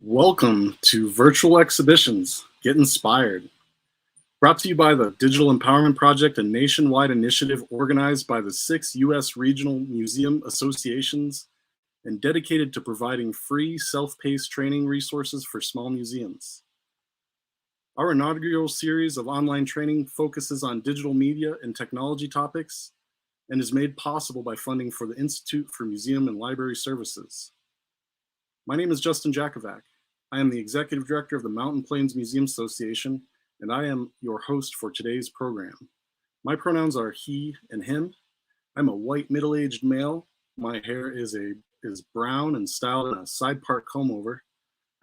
Welcome to Virtual Exhibitions, Get Inspired. Brought to you by the Digital Empowerment Project, a nationwide initiative organized by the 6 U.S. regional museum associations and dedicated to providing free, self-paced training resources for small museums. Our inaugural series of online training focuses on digital media and technology topics and is made possible by funding for the Institute for Museum and Library Services. My name is Justin Jakovac. I am the Executive Director of the Mountain Plains Museum Association, and I am your host for today's program. My pronouns are he and him. I'm a white middle-aged male. My hair is brown and styled in a side part comb over.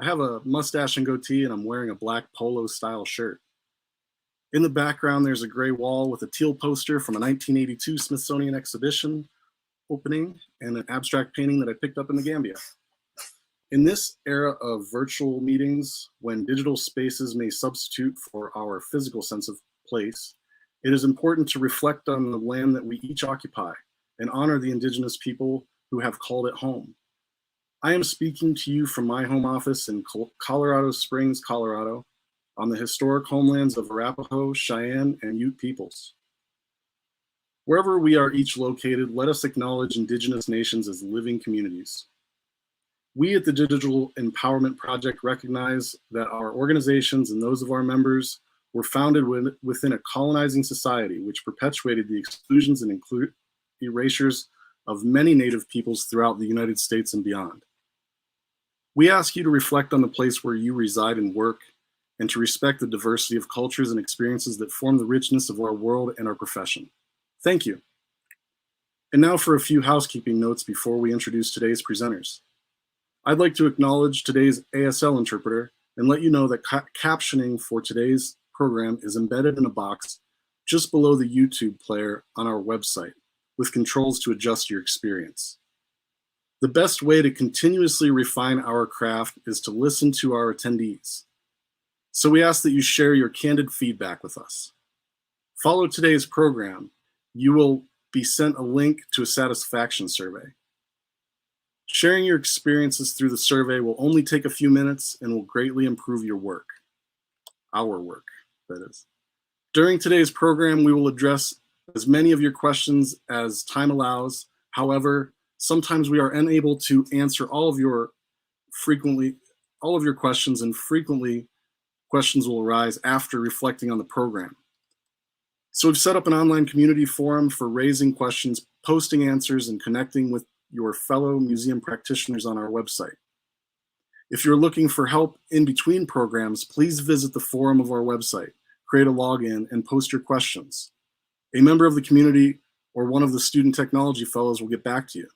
I have a mustache and goatee, and I'm wearing a black polo style shirt. In the background, there's a gray wall with a teal poster from a 1982 Smithsonian exhibition opening and an abstract painting that I picked up in the Gambia. In this era of virtual meetings, when digital spaces may substitute for our physical sense of place, it is important to reflect on the land that we each occupy and honor the indigenous people who have called it home. I am speaking to you from my home office in Colorado Springs, Colorado, on the historic homelands of Arapaho, Cheyenne, and Ute peoples. Wherever we are each located, let us acknowledge indigenous nations as living communities. We at the Digital Empowerment Project recognize that our organizations and those of our members were founded within a colonizing society which perpetuated the exclusions and erasures of many Native peoples throughout the United States and beyond. We ask you to reflect on the place where you reside and work, and to respect the diversity of cultures and experiences that form the richness of our world and our profession. Thank you. And now for a few housekeeping notes before we introduce today's presenters. I'd like to acknowledge today's ASL interpreter and let you know that captioning for today's program is embedded in a box just below the YouTube player on our website with controls to adjust your experience. The best way to continuously refine our craft is to listen to our attendees. So we ask that you share your candid feedback with us. Follow today's program. You will be sent a link to a satisfaction survey. Sharing your experiences through the survey will only take a few minutes and will greatly improve your work. Our work, that is. During today's program, we will address as many of your questions as time allows. However, sometimes we are unable to answer all of your questions, and frequently questions will arise after reflecting on the program. So we've set up an online community forum for raising questions, posting answers, and connecting with your fellow museum practitioners on our website. If you're looking for help in between programs, please visit the forum of our website, create a login, and post your questions. A member of the community or one of the student technology fellows will get back to you.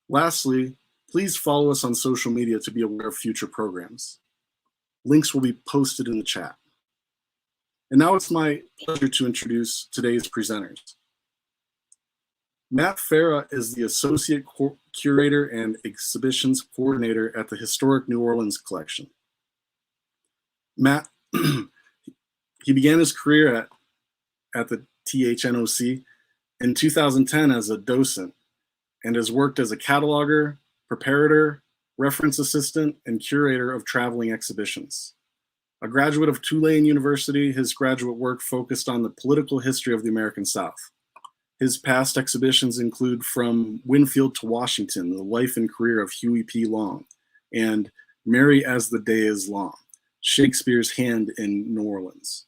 Lastly, please follow us on social media to be aware of future programs. Links will be posted in the chat. And now it's my pleasure to introduce today's presenters. Matt Farah is the Associate Curator and Exhibitions Coordinator at the Historic New Orleans Collection. Matt, he began his career at the THNOC in 2010 as a docent and has worked as a cataloger, preparator, reference assistant, and curator of traveling exhibitions. A graduate of Tulane University, his graduate work focused on the political history of the American South. His past exhibitions include From Winfield to Washington, The Life and Career of Huey P. Long, and Merry as the Day is Long, Shakespeare's Hand in New Orleans.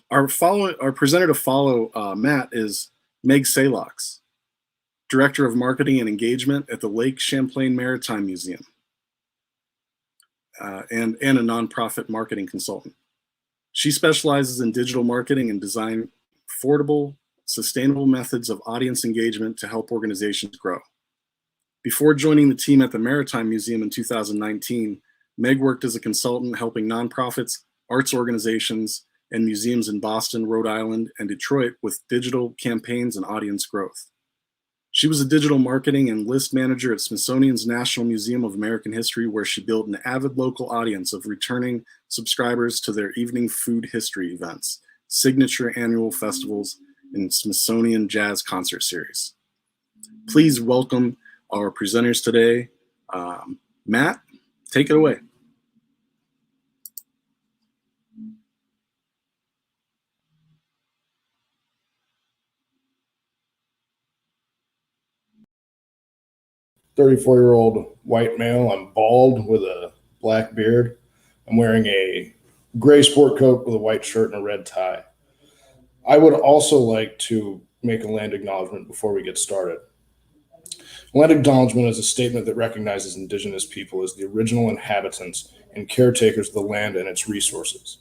Our presenter to follow Matt is Meg Salocks, Director of Marketing and Engagement at the Lake Champlain Maritime Museum, and a nonprofit marketing consultant. She specializes in digital marketing and design affordable, sustainable methods of audience engagement to help organizations grow. Before joining the team at the Maritime Museum in 2019, Meg worked as a consultant helping nonprofits, arts organizations, and museums in Boston, Rhode Island, and Detroit with digital campaigns and audience growth. She was a digital marketing and list manager at Smithsonian's National Museum of American History, where she built an avid local audience of returning subscribers to their evening food history events, signature annual festivals, and Smithsonian Jazz Concert Series. Please welcome our presenters today, Matt, take it away. "34-year-old white male. I'm bald with a black beard. I'm wearing a gray sport coat with a white shirt and a red tie. I would also like to make a land acknowledgement before we get started. Land acknowledgement is a statement that recognizes Indigenous people as the original inhabitants and caretakers of the land and its resources.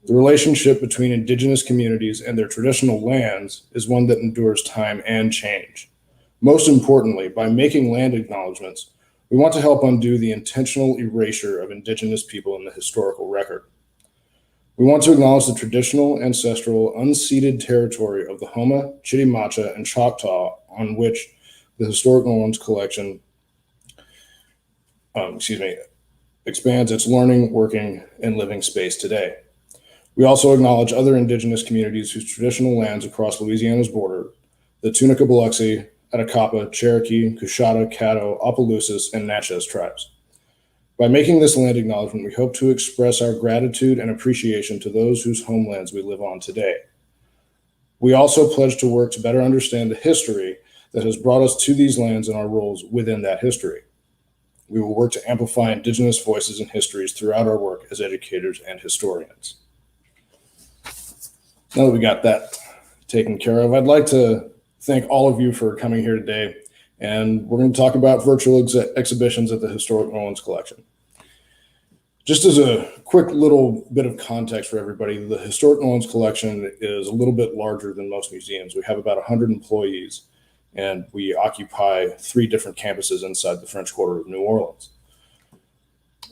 The relationship between Indigenous communities and their traditional lands is one that endures time and change. Most importantly, by making land acknowledgements, we want to help undo the intentional erasure of Indigenous people in the historical record. We want to acknowledge the traditional, ancestral, unceded territory of the Homa, Chitimacha, and Choctaw on which the Historic New Orleans Collection expands its learning, working, and living space today. We also acknowledge other Indigenous communities whose traditional lands across Louisiana's border, the Tunica Biloxi, Atacapa, Cherokee, Coushatta, Caddo, Opelousas, and Natchez tribes. By making this land acknowledgement, we hope to express our gratitude and appreciation to those whose homelands we live on today. We also pledge to work to better understand the history that has brought us to these lands and our roles within that history. We will work to amplify Indigenous voices and histories throughout our work as educators and historians." Now that we got that taken care of, I'd like to thank all of you for coming here today. And we're going to talk about virtual exhibitions at the Historic New Orleans Collection. Just as a quick little bit of context for everybody, the Historic New Orleans Collection is a little bit larger than most museums. We have about 100 employees, and we occupy 3 different campuses inside the French Quarter of New Orleans.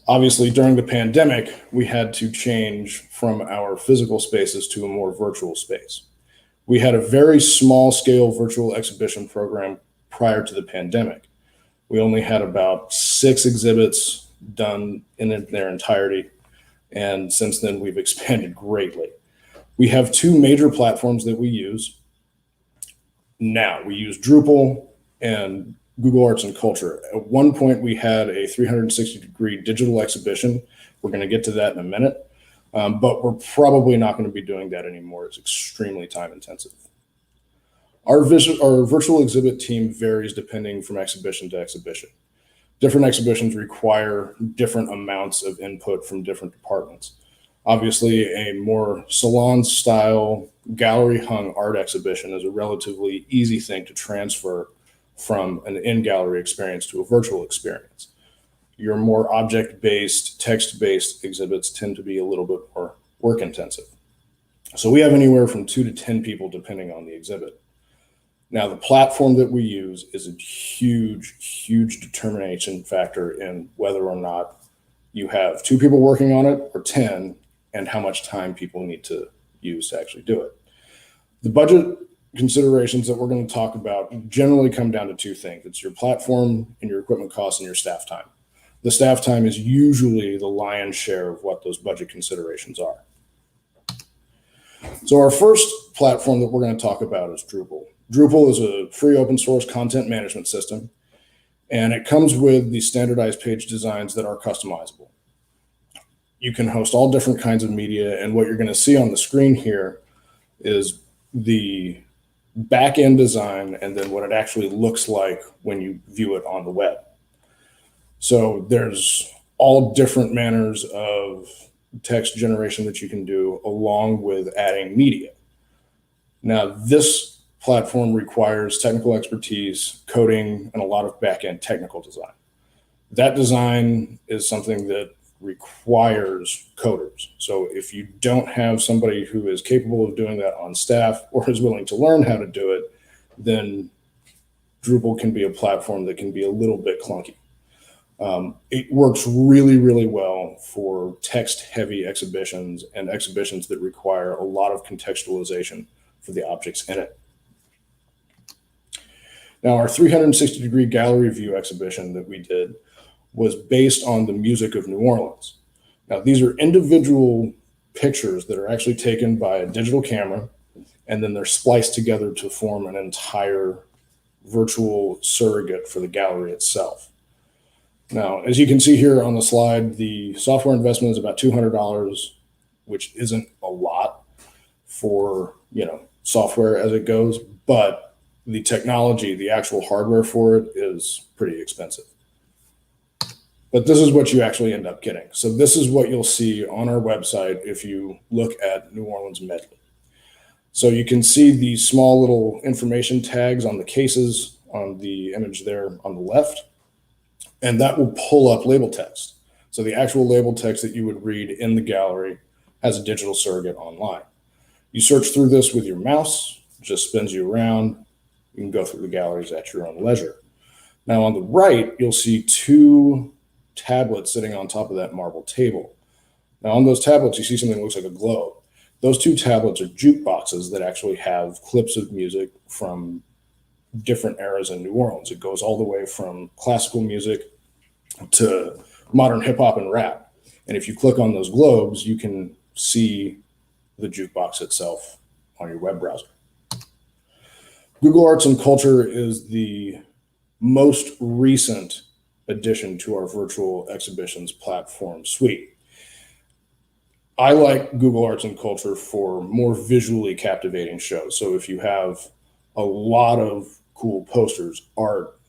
Obviously, during the pandemic, we had to change from our physical spaces to a more virtual space. We had a very small scale virtual exhibition program prior to the pandemic. We only had about 6 exhibits done in their entirety, and since then we've expanded greatly. We have 2 major platforms that we use. Now, we use Drupal and Google Arts and Culture. At one point, we had a 360-degree digital exhibition. We're going to get to that in a minute, but we're probably not going to be doing that anymore. It's extremely time intensive. Our virtual exhibit team varies depending from exhibition to exhibition. Different exhibitions require different amounts of input from different departments. Obviously, a more salon-style, gallery-hung art exhibition is a relatively easy thing to transfer from an in-gallery experience to a virtual experience. Your more object-based, text-based exhibits tend to be a little bit more work-intensive. So we have anywhere from 2 to 10 people depending on the exhibit. Now, the platform that we use is a huge, huge determination factor in whether or not you have 2 people working on it or 10, and how much time people need to use to actually do it. The budget considerations that we're going to talk about generally come down to 2 things. It's your platform and your equipment costs and your staff time. The staff time is usually the lion's share of what those budget considerations are. So our first platform that we're going to talk about is Drupal. Drupal is a free open source content management system, and it comes with the standardized page designs that are customizable. You can host all different kinds of media, and what you're going to see on the screen here is the back-end design and then what it actually looks like when you view it on the web. So there's all different manners of text generation that you can do along with adding media. Now, this platform requires technical expertise, coding, and a lot of back-end technical design. That design is something that requires coders. So if you don't have somebody who is capable of doing that on staff or is willing to learn how to do it, then Drupal can be a platform that can be a little bit clunky. It works really, really well for text-heavy exhibitions and exhibitions that require a lot of contextualization for the objects in it. Now, our 360-degree gallery view exhibition that we did was based on the music of New Orleans. Now, these are individual pictures that are actually taken by a digital camera, and then they're spliced together to form an entire virtual surrogate for the gallery itself. Now, as you can see here on the slide, the software investment is about $200, which isn't a lot for, software as it goes, but the technology, the actual hardware for it is pretty expensive. But this is what you actually end up getting. So this is what you'll see on our website if you look at New Orleans medley. So you can see these small little information tags on the cases on the image there on the left, and that will pull up label text. So the actual label text that you would read in the gallery has a digital surrogate online. You search through this with your mouse, just spins you around. You can go through the galleries at your own leisure. Now on the right, you'll see two tablets sitting on top of that marble table. Now on those tablets, you see something that looks like a globe. Those two tablets are jukeboxes that actually have clips of music from different eras in New Orleans. It goes all the way from classical music to modern hip hop and rap. And if you click on those globes, you can see the jukebox itself on your web browser. Google Arts and Culture is the most recent addition to our virtual exhibitions platform suite. I like Google Arts and Culture for more visually captivating shows. So if you have a lot of cool posters, art,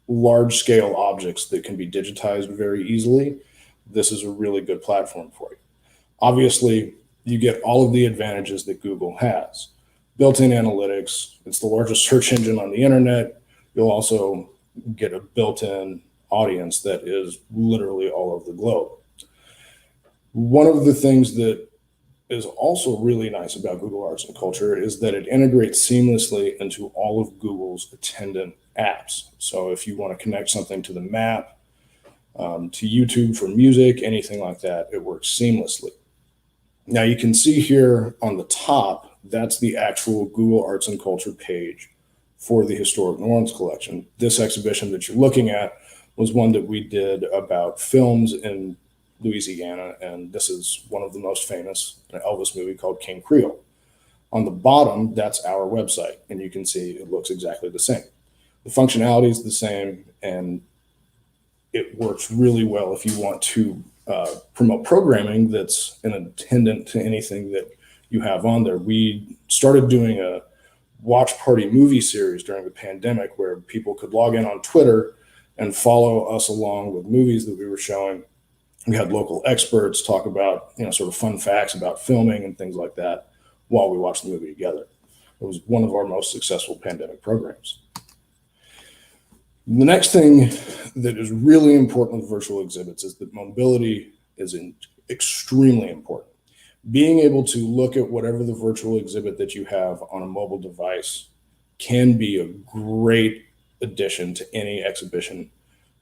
large scale objects that can be digitized very easily, this is a really good platform for you. Obviously, you get all of the advantages that Google has. Built-in analytics, it's the largest search engine on the internet. You'll also get a built-in audience that is literally all over the globe. One of the things that is also really nice about Google Arts and Culture is that it integrates seamlessly into all of Google's attendant apps. So if you want to connect something to the map, to YouTube for music, anything like that, it works seamlessly. Now you can see here on the top, that's the actual Google Arts and Culture page for the Historic New Orleans collection. This exhibition that you're looking at was one that we did about films in Louisiana, and this is one of the most famous, an Elvis movie called King Creole. On the bottom, that's our website, and you can see it looks exactly the same. The functionality is the same, and it works really well if you want to promote programming that's an attendant to anything that you have on there. We started doing a watch party movie series during the pandemic where people could log in on Twitter and follow us along with movies that we were showing. We had local experts talk about, sort of fun facts about filming and things like that while we watched the movie together. It was one of our most successful pandemic programs. The next thing that is really important with virtual exhibits is that mobility is extremely important. Being able to look at whatever the virtual exhibit that you have on a mobile device can be a great addition to any exhibition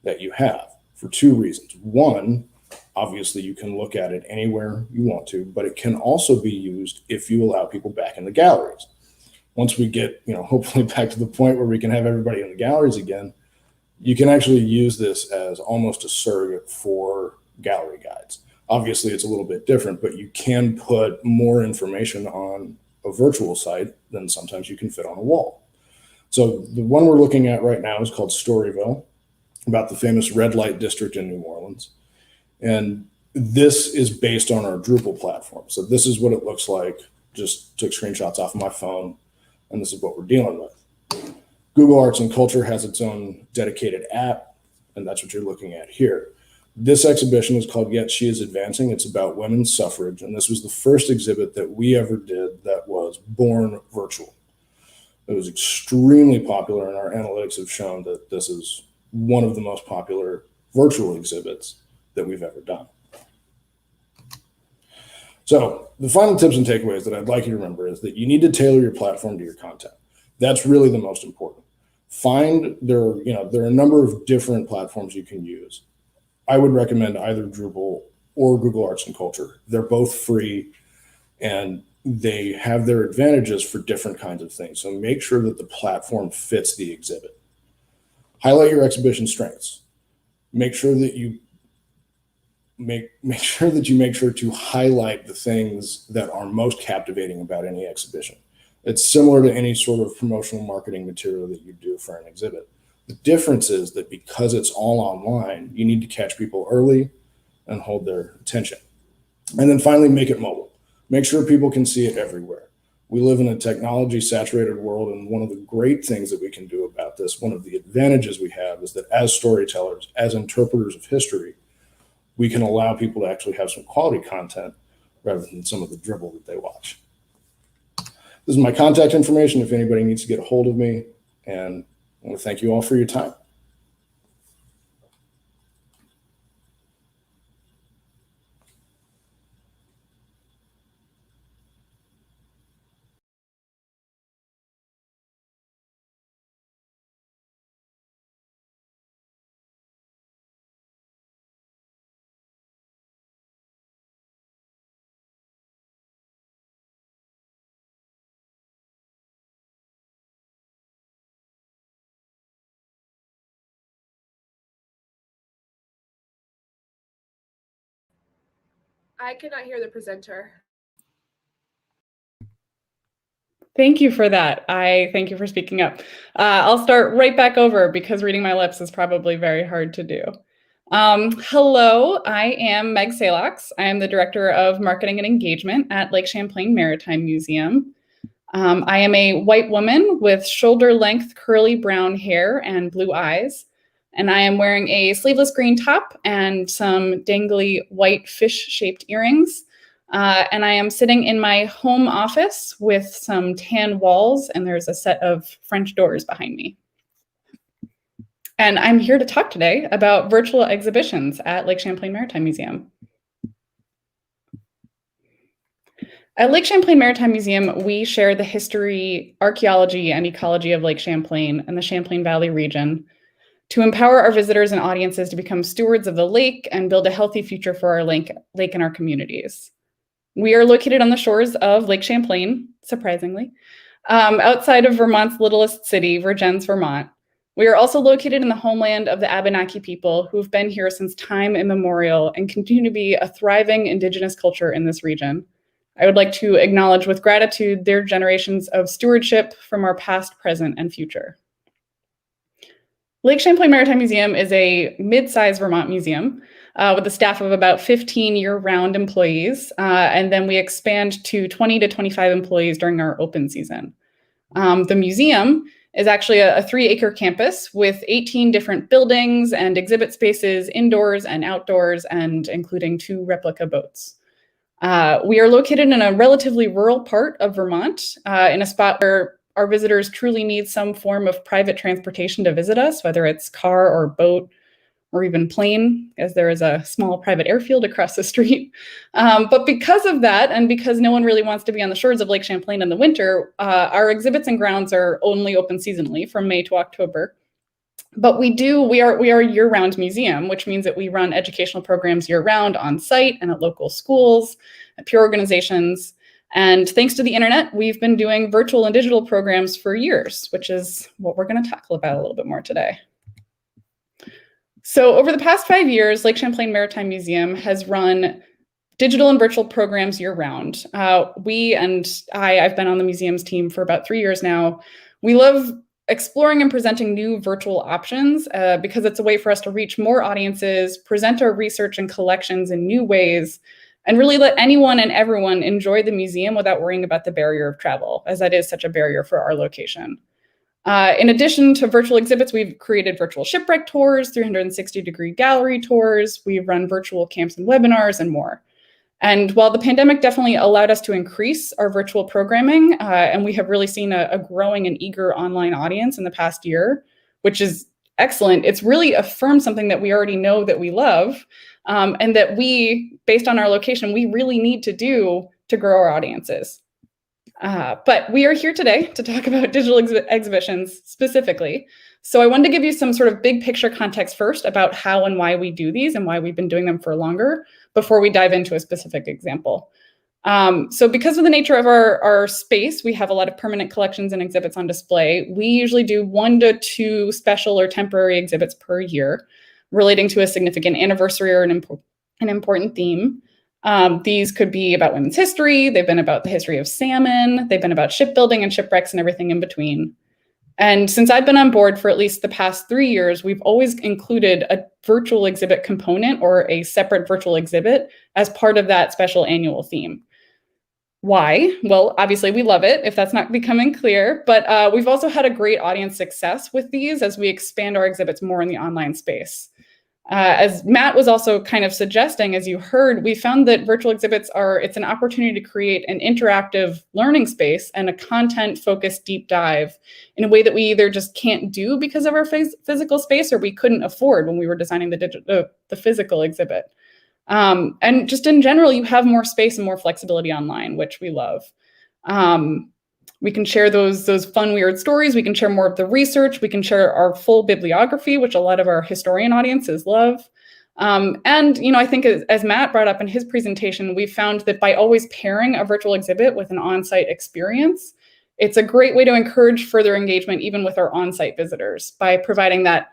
that you have for two reasons. One, obviously you can look at it anywhere you want to, but it can also be used if you allow people back in the galleries. Once we get, hopefully back to the point where we can have everybody in the galleries again, you can actually use this as almost a surrogate for gallery guides. Obviously, it's a little bit different, but you can put more information on a virtual site than sometimes you can fit on a wall. So the one we're looking at right now is called Storyville, about the famous red light district in New Orleans. And this is based on our Drupal platform. So this is what it looks like. Just took screenshots off of my phone, and this is what we're dealing with. Google Arts and Culture has its own dedicated app, and that's what you're looking at here. This exhibition is called Yet She Is Advancing. It's about women's suffrage, and this was the first exhibit that we ever did that was born virtual. It was extremely popular, and our analytics have shown that this is one of the most popular virtual exhibits that we've ever done. So the final tips and takeaways that I'd like you to remember is that you need to tailor your platform to your content. That's really the most important. There are a number of different platforms you can use. I would recommend either Drupal or Google Arts and Culture. They're both free and they have their advantages for different kinds of things. So make sure that the platform fits the exhibit. Highlight your exhibition strengths. Make sure that you make sure to highlight the things that are most captivating about any exhibition. It's similar to any sort of promotional marketing material that you do for an exhibit. The difference is that because it's all online, you need to catch people early and hold their attention. And then finally, make it mobile. Make sure people can see it everywhere. We live in a technology-saturated world, and one of the great things that we can do about this, one of the advantages we have, is that as storytellers, as interpreters of history, we can allow people to actually have some quality content rather than some of the dribble that they watch. This is my contact information if anybody needs to get a hold of me, and I want to thank you all for your time. I cannot hear the presenter. Thank you for that. Thank you for speaking up. I'll start right back over because reading my lips is probably very hard to do. Hello, I am Meg Salocks. I am the Director of Marketing and Engagement at Lake Champlain Maritime Museum. I am a white woman with shoulder-length curly brown hair and blue eyes, and I am wearing a sleeveless green top and some dangly white fish-shaped earrings. And I am sitting in my home office with some tan walls, and there's a set of French doors behind me. And I'm here to talk today about virtual exhibitions at Lake Champlain Maritime Museum. At Lake Champlain Maritime Museum, we share the history, archaeology, and ecology of Lake Champlain and the Champlain Valley region to empower our visitors and audiences to become stewards of the lake and build a healthy future for our lake and our communities. We are located on the shores of Lake Champlain, surprisingly, outside of Vermont's littlest city, Vergennes, Vermont. We are also located in the homeland of the Abenaki people who've been here since time immemorial and continue to be a thriving Indigenous culture in this region. I would like to acknowledge with gratitude their generations of stewardship from our past, present, and future. Lake Champlain Maritime Museum is a mid-sized Vermont museum with a staff of about 15 year-round employees, and then we expand to 20 to 25 employees during our open season. The museum is actually a 3-acre campus with 18 different buildings and exhibit spaces indoors and outdoors, and including 2 replica boats. We are located in a relatively rural part of Vermont, in a spot where our visitors truly need some form of private transportation to visit us, whether it's car or boat or even plane, as there is a small private airfield across the street. But because of that, and because no one really wants to be on the shores of Lake Champlain in the winter, our exhibits and grounds are only open seasonally from May to October. But we are a year-round museum, which means that we run educational programs year-round on site and at local schools, at peer organizations. And thanks to the internet, we've been doing virtual and digital programs for years, which is what we're going to talk about a little bit more today. So over the past 5 years, Lake Champlain Maritime Museum has run digital and virtual programs year-round. I've been on the museum's team for about 3 years now. We love exploring and presenting new virtual options because it's a way for us to reach more audiences, present our research and collections in new ways, and really let anyone and everyone enjoy the museum without worrying about the barrier of travel, as that is such a barrier for our location. In addition to virtual exhibits, we've created virtual shipwreck tours, 360-degree gallery tours, we've run virtual camps and webinars, and more. And while the pandemic definitely allowed us to increase our virtual programming, and we have really seen a growing and eager online audience in the past year, which is excellent, it's really affirmed something that we already know that we love, and that we, based on our location, we really need to do to grow our audiences. But we are here today to talk about digital exhibitions specifically. So I wanted to give you some sort of big picture context first about how and why we do these and why we've been doing them for longer before we dive into a specific example. So because of the nature of our space, we have a lot of permanent collections and exhibits on display. We usually do 1 to 2 special or temporary exhibits per year relating to a significant anniversary or an important theme. These could be about women's history, they've been about the history of salmon, they've been about shipbuilding and shipwrecks and everything in between. And since I've been on board for at least the past 3 years, we've always included a virtual exhibit component or a separate virtual exhibit as part of that special annual theme. Why? Well, obviously we love it, if that's not becoming clear, but we've also had a great audience success with these as we expand our exhibits more in the online space. As Matt was also kind of suggesting, as you heard, we found that virtual exhibits it's an opportunity to create an interactive learning space and a content-focused deep dive in a way that we either just can't do because of our physical space or we couldn't afford when we were designing the physical exhibit. And just in general, you have more space and more flexibility online, which we love. We can share those fun, weird stories. We can share more of the research. We can share our full bibliography, which a lot of our historian audiences love. And I think as Matt brought up in his presentation, we found that by always pairing a virtual exhibit with an on-site experience, it's a great way to encourage further engagement even with our on-site visitors by providing that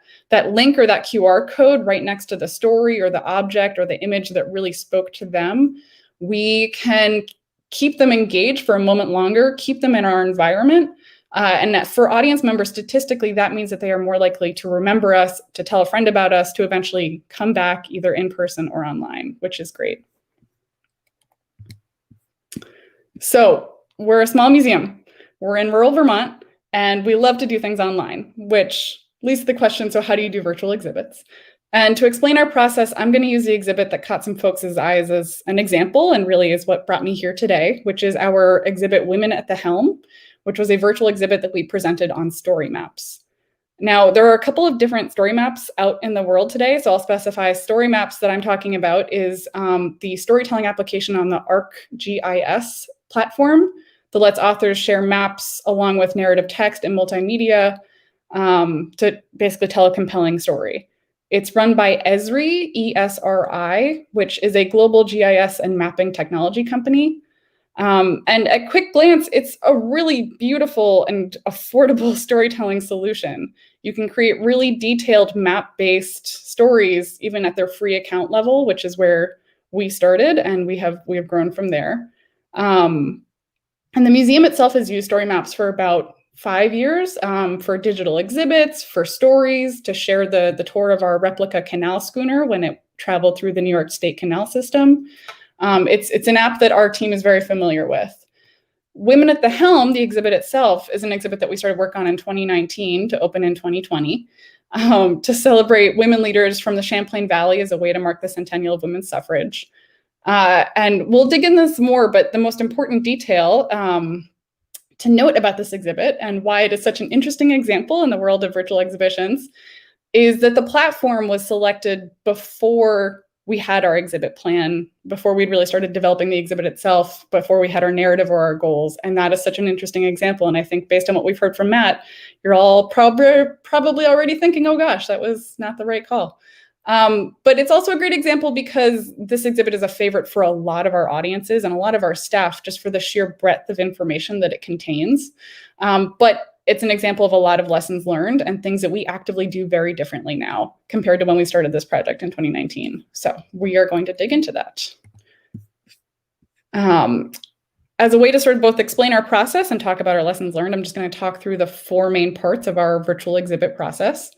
link or that QR code right next to the story or the object or the image that really spoke to them. We can keep them engaged for a moment longer, keep them in our environment. And that for audience members, statistically, that means that they are more likely to remember us, to tell a friend about us, to eventually come back either in person or online, which is great. So we're a small museum. We're in rural Vermont, and we love to do things online, which leads to the question, so how do you do virtual exhibits? And to explain our process, I'm going to use the exhibit that caught some folks' eyes as an example and really is what brought me here today, which is our exhibit Women at the Helm, which was a virtual exhibit that we presented on story maps. Now, there are a couple of different story maps out in the world today, so I'll specify story maps that I'm talking about is the storytelling application on the ArcGIS platform that lets authors share maps along with narrative text and multimedia to basically tell a compelling story. It's run by Esri, E-S-R-I, which is a global GIS and mapping technology company. And at quick glance, it's a really beautiful and affordable storytelling solution. You can create really detailed map-based stories, even at their free account level, which is where we started, and we have grown from there. And the museum itself has used story maps for about 5 years for digital exhibits, for stories, to share the tour of our replica canal schooner when it traveled through the New York State Canal System. It's an app that our team is very familiar with. Women at the Helm, the exhibit itself, is an exhibit that we started work on in 2019 to open in 2020 to celebrate women leaders from the Champlain Valley as a way to mark the centennial of women's suffrage. And we'll dig in this more, but the most important detail to note about this exhibit and why it is such an interesting example in the world of virtual exhibitions is that the platform was selected before we had our exhibit plan, before we'd really started developing the exhibit itself, before we had our narrative or our goals. And that is such an interesting example. And I think based on what we've heard from Matt, you're all probably already thinking, oh gosh, that was not the right call. But it's also a great example because this exhibit is a favorite for a lot of our audiences and a lot of our staff just for the sheer breadth of information that it contains. But it's an example of a lot of lessons learned and things that we actively do very differently now compared to when we started this project in 2019. So we are going to dig into that. As a way to sort of both explain our process and talk about our lessons learned, I'm just going to talk through the 4 main parts of our virtual exhibit process.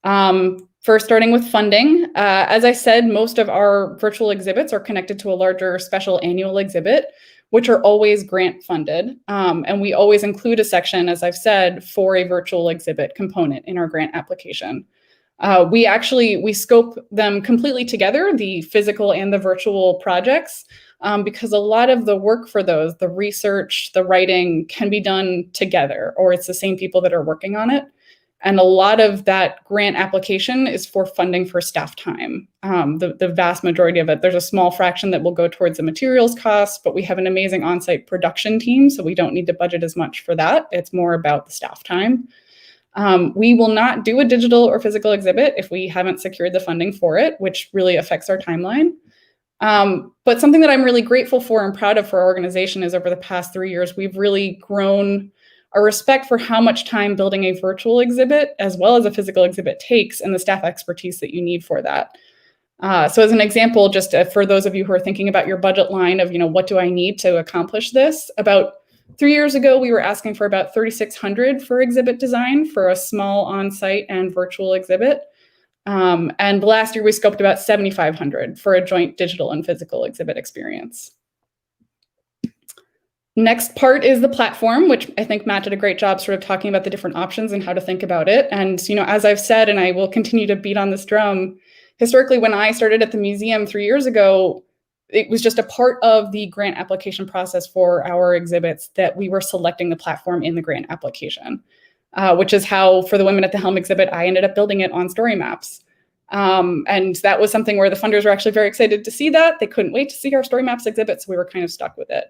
First, starting with funding. As I said, most of our virtual exhibits are connected to a larger special annual exhibit, which are always grant funded. And we always include a section, as I've said, for a virtual exhibit component in our grant application. We scope them completely together, the physical and the virtual projects, because a lot of the work for those, the research, the writing, can be done together, or it's the same people that are working on it. And a lot of that grant application is for funding for staff time. The vast majority of it, there's a small fraction that will go towards the materials costs, but we have an amazing on-site production team, so we don't need to budget as much for that. It's more about the staff time. We will not do a digital or physical exhibit if we haven't secured the funding for it, which really affects our timeline. But something that I'm really grateful for and proud of for our organization is over the past 3 years, we've really grown a respect for how much time building a virtual exhibit as well as a physical exhibit takes and the staff expertise that you need for that. So as an example, just for those of you who are thinking about your budget line of, what do I need to accomplish this? About 3 years ago, we were asking for about 3,600 for exhibit design for a small on-site and virtual exhibit. And last year we scoped about 7,500 for a joint digital and physical exhibit experience. Next part is the platform, which I think Matt did a great job sort of talking about the different options and how to think about it. And, as I've said, and I will continue to beat on this drum, historically, when I started at the museum 3 years ago, it was just a part of the grant application process for our exhibits that we were selecting the platform in the grant application, which is how, for the Women at the Helm exhibit, I ended up building it on story maps. And that was something where the funders were actually very excited to see that. They couldn't wait to see our story maps exhibit, so we were kind of stuck with it.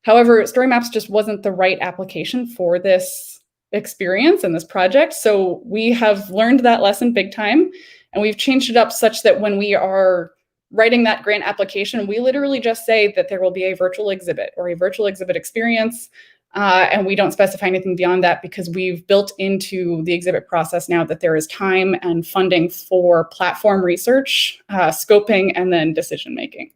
However, story maps just wasn't the right application for this experience and this project. So we have learned that lesson big time, and we've changed it up such that when we are writing that grant application, we literally just say that there will be a virtual exhibit or a virtual exhibit experience. And we don't specify anything beyond that because we've built into the exhibit process now that there is time and funding for platform research, scoping, and then decision-making,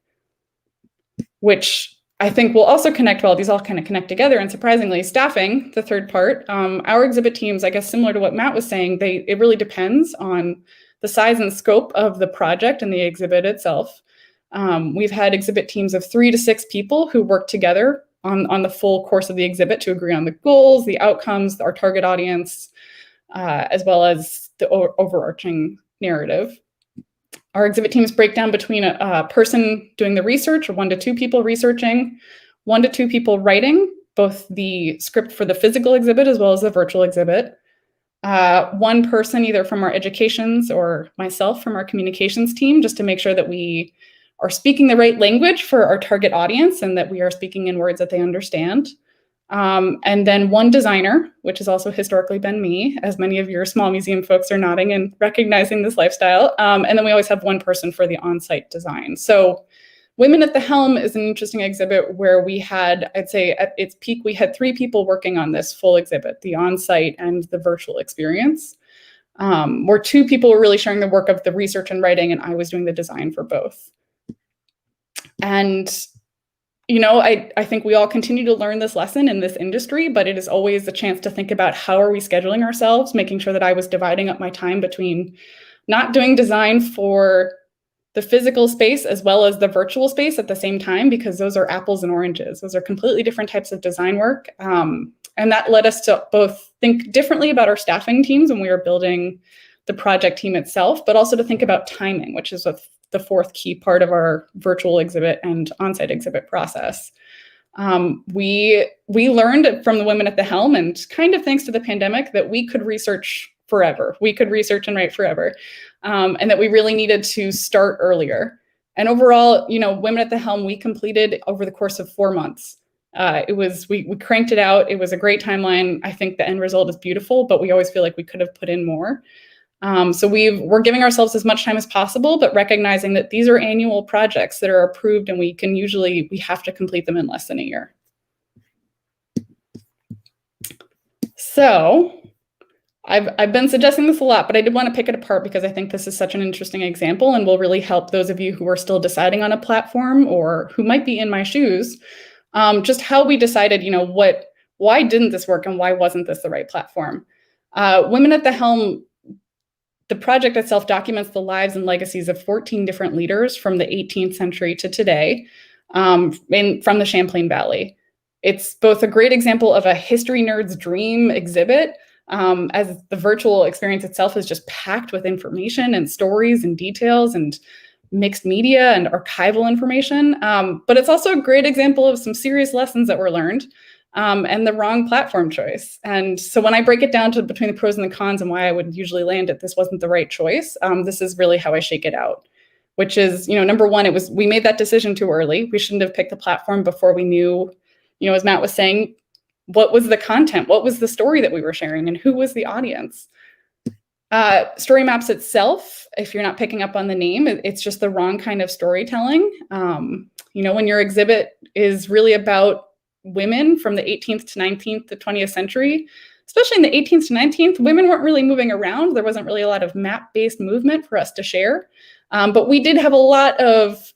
which I think will also connect well. These all kind of connect together. And surprisingly, staffing, the third part, our exhibit teams, I guess similar to what Matt was saying, it really depends on the size and scope of the project and the exhibit itself. We've had exhibit teams of 3 to 6 people who work together on the full course of the exhibit to agree on the goals, the outcomes, our target audience, as well as the overarching narrative. Our exhibit teams break down between a person doing the research, or 1 to 2 people researching, 1 to 2 people writing, both the script for the physical exhibit as well as the virtual exhibit. 1 person either from our educations or myself from our communications team, just to make sure that we are speaking the right language for our target audience and that we are speaking in words that they understand. And then 1 designer, which has also historically been me, as many of your small museum folks are nodding and recognizing this lifestyle. And then we always have 1 person for the on-site design. So Women at the Helm is an interesting exhibit where we had, I'd say at its peak, we had 3 people working on this full exhibit, the on-site and the virtual experience, where 2 people were really sharing the work of the research and writing, and I was doing the design for both. And I think we all continue to learn this lesson in this industry, but it is always a chance to think about how are we scheduling ourselves, making sure that I was dividing up my time between not doing design for the physical space as well as the virtual space at the same time, because those are apples and oranges. Those are completely different types of design work. And that led us to both think differently about our staffing teams when we were building the project team itself, but also to think about timing, which is the 4th key part of our virtual exhibit and on-site exhibit process. We learned from the Women at the Helm, and kind of thanks to the pandemic, that we could research forever. We could research and write forever, and that we really needed to start earlier. And overall, Women at the Helm, we completed over the course of 4 months. We cranked it out. It was a great timeline. I think the end result is beautiful, but we always feel like we could have put in more. So we're giving ourselves as much time as possible, but recognizing that these are annual projects that are approved, and we have to complete them in less than a year. So I've been suggesting this a lot, but I did want to pick it apart because I think this is such an interesting example and will really help those of you who are still deciding on a platform or who might be in my shoes, just how we decided, why didn't this work and why wasn't this the right platform? Women at the Helm, the project itself documents the lives and legacies of 14 different leaders from the 18th century to today, from the Champlain Valley. It's both a great example of a history nerd's dream exhibit, as the virtual experience itself is just packed with information and stories and details and mixed media and archival information. But it's also a great example of some serious lessons that were learned, and the wrong platform choice. And so when I break it down to between the pros and the cons and why I would usually land at this wasn't the right choice, this is really how I shake it out, which is, number one, we made that decision too early. We shouldn't have picked the platform before we knew, as Matt was saying, what was the content, what was the story that we were sharing, and who was the audience. Story maps itself, if you're not picking up on the name, it's just the wrong kind of storytelling. When your exhibit is really about women from the 18th to 19th to 20th century, especially in the 18th to 19th, women weren't really moving around. There wasn't really a lot of map-based movement for us to share. But we did have a lot of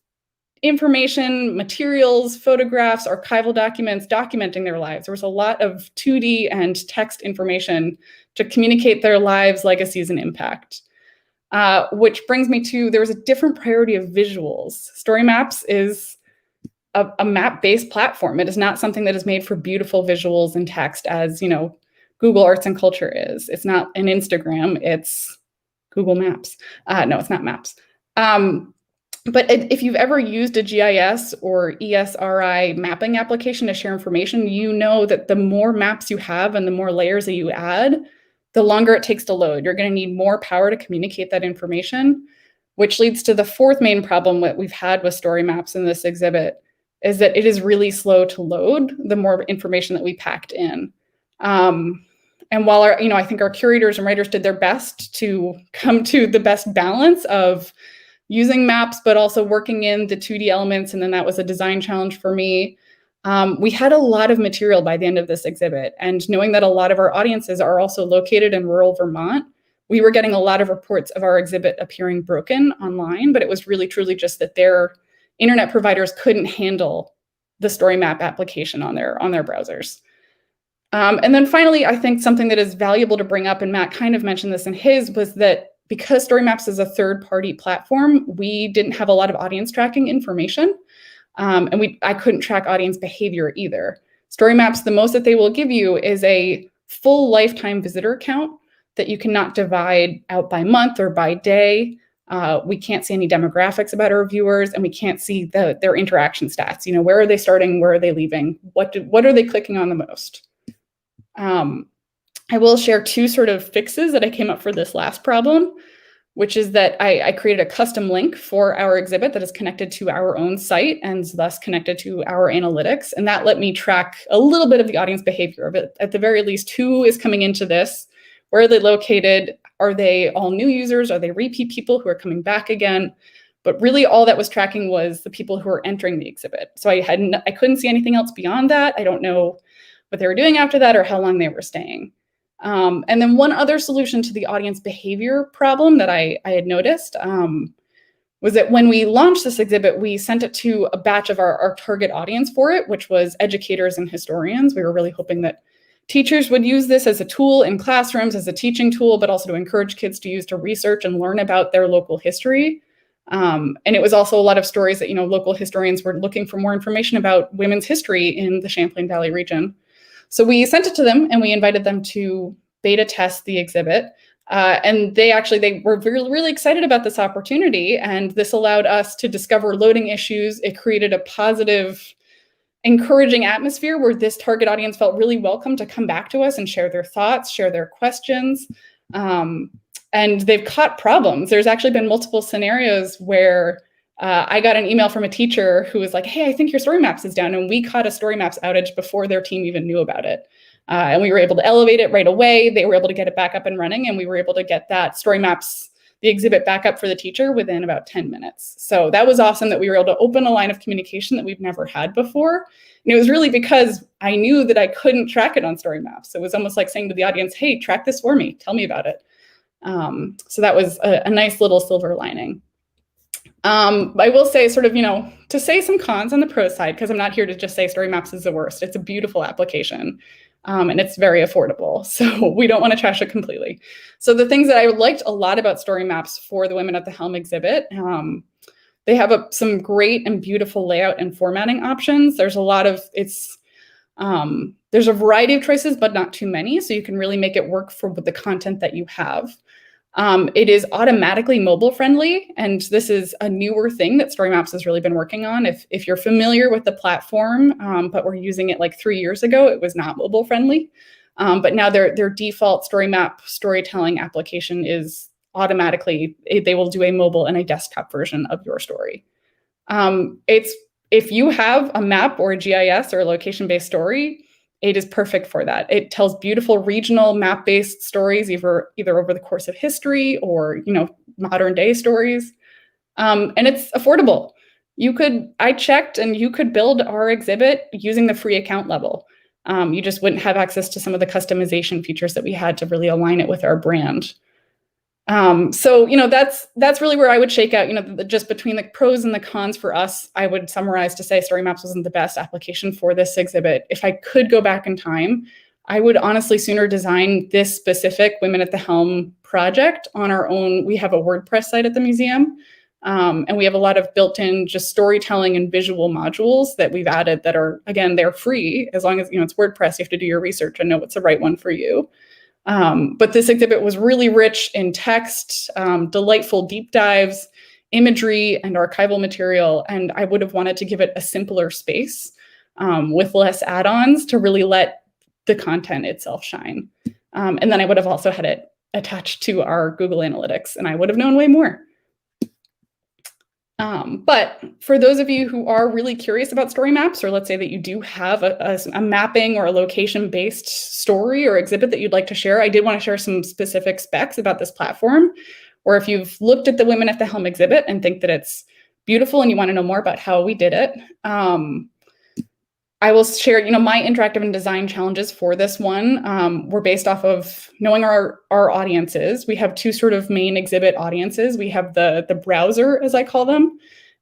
information, materials, photographs, archival documents documenting their lives. There was a lot of 2D and text information to communicate their lives, legacies, and impact. Which brings me to, there was a different priority of visuals. Story Maps is a map-based platform. It is not something that is made for beautiful visuals and text as, Google Arts and Culture is. It's not an Instagram, it's Google Maps. No, it's not Maps. But if you've ever used a GIS or ESRI mapping application to share information, you know that the more maps you have and the more layers that you add, the longer it takes to load. You're going to need more power to communicate that information, which leads to the fourth main problem that we've had with story maps in this exhibit, is that it is really slow to load the more information that we packed in. And while I think our curators and writers did their best to come to the best balance of using maps, but also working in the 2D elements, and then that was a design challenge for me. We had a lot of material by the end of this exhibit, and knowing that a lot of our audiences are also located in rural Vermont, we were getting a lot of reports of our exhibit appearing broken online, but it was really truly just that their internet providers couldn't handle the story map application on their browsers. And then finally, I think something that is valuable to bring up, and Matt kind of mentioned this in his, was that because Story Maps is a third-party platform, we didn't have a lot of audience tracking information. And I couldn't track audience behavior either. Story Maps, the most that they will give you is a full lifetime visitor count that you cannot divide out by month or by day. We can't see any demographics about our viewers, and we can't see their interaction stats. Where are they starting? Where are they leaving? What are they clicking on the most? I will share two sort of fixes that I came up for this last problem, which is that I created a custom link for our exhibit that is connected to our own site and thus connected to our analytics. And that let me track a little bit of the audience behavior, but at the very least, who is coming into this? Where are they located? Are they all new users? Are they repeat people who are coming back again? But really all that was tracking was the people who are entering the exhibit. So I couldn't see anything else beyond that. I don't know what they were doing after that or how long they were staying. And then one other solution to the audience behavior problem that I had noticed was that when we launched this exhibit, we sent it to a batch of our target audience for it, which was educators and historians. We were really hoping that teachers would use this as a tool in classrooms, as a teaching tool, but also to encourage kids to use to research and learn about their local history. And it was also a lot of stories that, local historians were looking for more information about women's history in the Champlain Valley region. So we sent it to them and we invited them to beta test the exhibit. And they were really excited about this opportunity. And this allowed us to discover loading issues. It created a positive, encouraging atmosphere where this target audience felt really welcome to come back to us and share their thoughts, share their questions. And they've caught problems. There's actually been multiple scenarios where I got an email from a teacher who was like, hey, I think your Story Maps is down. And we caught a Story Maps outage before their team even knew about it. And we were able to elevate it right away. They were able to get it back up and running. And we were able to get that Story Maps, the exhibit, back up for the teacher within about 10 minutes. So that was awesome that we were able to open a line of communication that we've never had before. And it was really because I knew that I couldn't track it on Story Maps. It was almost like saying to the audience, hey, track this for me. Tell me about it. So that was a nice little silver lining. I will say sort of, to say some cons on the pro side, because I'm not here to just say Story Maps is the worst. It's a beautiful application and it's very affordable. So we don't want to trash it completely. So the things that I liked a lot about Story Maps for the Women at the Helm exhibit, they have some great and beautiful layout and formatting options. There's there's a variety of choices, but not too many. So you can really make it work for the content that you have. It is automatically mobile friendly, and this is a newer thing that Story Maps has really been working on. If you're familiar with the platform, but we're using it like 3 years ago, it was not mobile friendly. But now their default Story Map storytelling application is automatically, they will do a mobile and a desktop version of your story. If you have a map or a GIS or a location-based story, it is perfect for that. It tells beautiful regional map-based stories, either over the course of history or, modern day stories. And it's affordable. I checked and you could build our exhibit using the free account level. You just wouldn't have access to some of the customization features that we had to really align it with our brand. So, that's really where I would shake out, just between the pros and the cons for us. I would summarize to say story maps wasn't the best application for this exhibit. If I could go back in time, I would honestly sooner design this specific Women at the Helm project on our own. We have a WordPress site at the museum, and we have a lot of built-in just storytelling and visual modules that we've added that are, again, they're free. As long as, it's WordPress, you have to do your research and know what's the right one for you. But this exhibit was really rich in text, delightful deep dives, imagery, and archival material. And I would have wanted to give it a simpler space with less add-ons to really let the content itself shine. And then I would have also had it attached to our Google Analytics, and I would have known way more. But for those of you who are really curious about story maps, or let's say that you do have a mapping or a location-based story or exhibit that you'd like to share, I did want to share some specific specs about this platform. Or if you've looked at the Women at the Helm exhibit and think that it's beautiful and you want to know more about how we did it, I will share, my interactive and design challenges for this one were based off of knowing our audiences. We have two sort of main exhibit audiences. We have the browser, as I call them,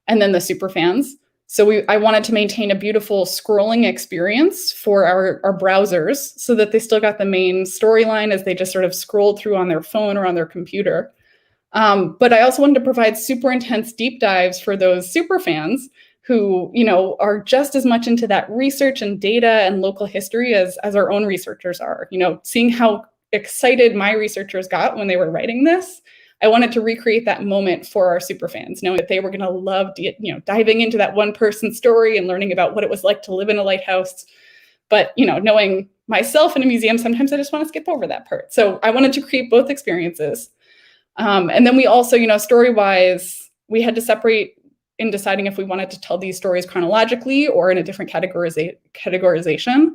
and then the super fans. So I wanted to maintain a beautiful scrolling experience for our browsers so that they still got the main storyline as they just sort of scrolled through on their phone or on their computer. But I also wanted to provide super intense deep dives for those super fans who, are just as much into that research and data and local history as our own researchers are. Seeing how excited my researchers got when they were writing this, I wanted to recreate that moment for our superfans, knowing that they were going to love, diving into that one person story and learning about what it was like to live in a lighthouse. But, knowing myself in a museum, sometimes I just want to skip over that part. So I wanted to create both experiences. And then we also, story-wise, we had to separate in deciding if we wanted to tell these stories chronologically or in a different categorization.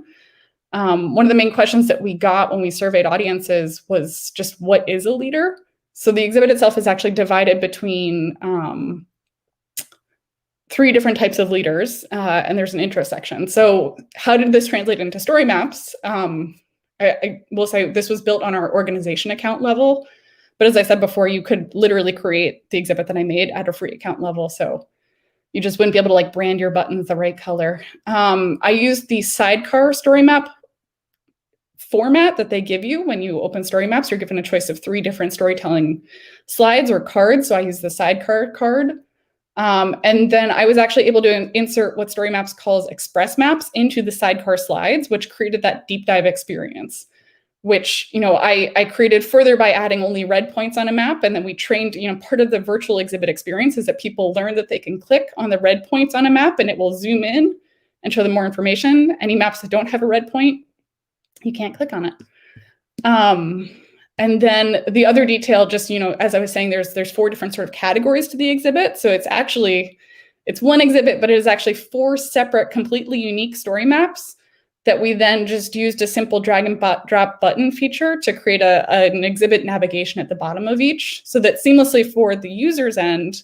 One of the main questions that we got when we surveyed audiences was just, what is a leader? So the exhibit itself is actually divided between 3 different types of leaders, and there's an intro section. So how did this translate into story maps? I will say this was built on our organization account level, but as I said before, you could literally create the exhibit that I made at a free account level. So you just wouldn't be able to brand your buttons the right color. I used the sidecar story map format that they give you when you open story maps. You're given a choice of 3 different storytelling slides or cards. So I used the sidecar card. And then I was actually able to insert what story maps calls express maps into the sidecar slides, which created that deep dive experience, which, I created further by adding only red points on a map. And then we trained, part of the virtual exhibit experience is that people learn that they can click on the red points on a map and it will zoom in and show them more information. Any maps that don't have a red point, you can't click on it. And then the other detail, just, as I was saying, there's 4 different sort of categories to the exhibit. So it's one exhibit, but it is actually 4 separate, completely unique story maps that we then just used a simple drag and drop button feature to create an exhibit navigation at the bottom of each, so that seamlessly for the user's end,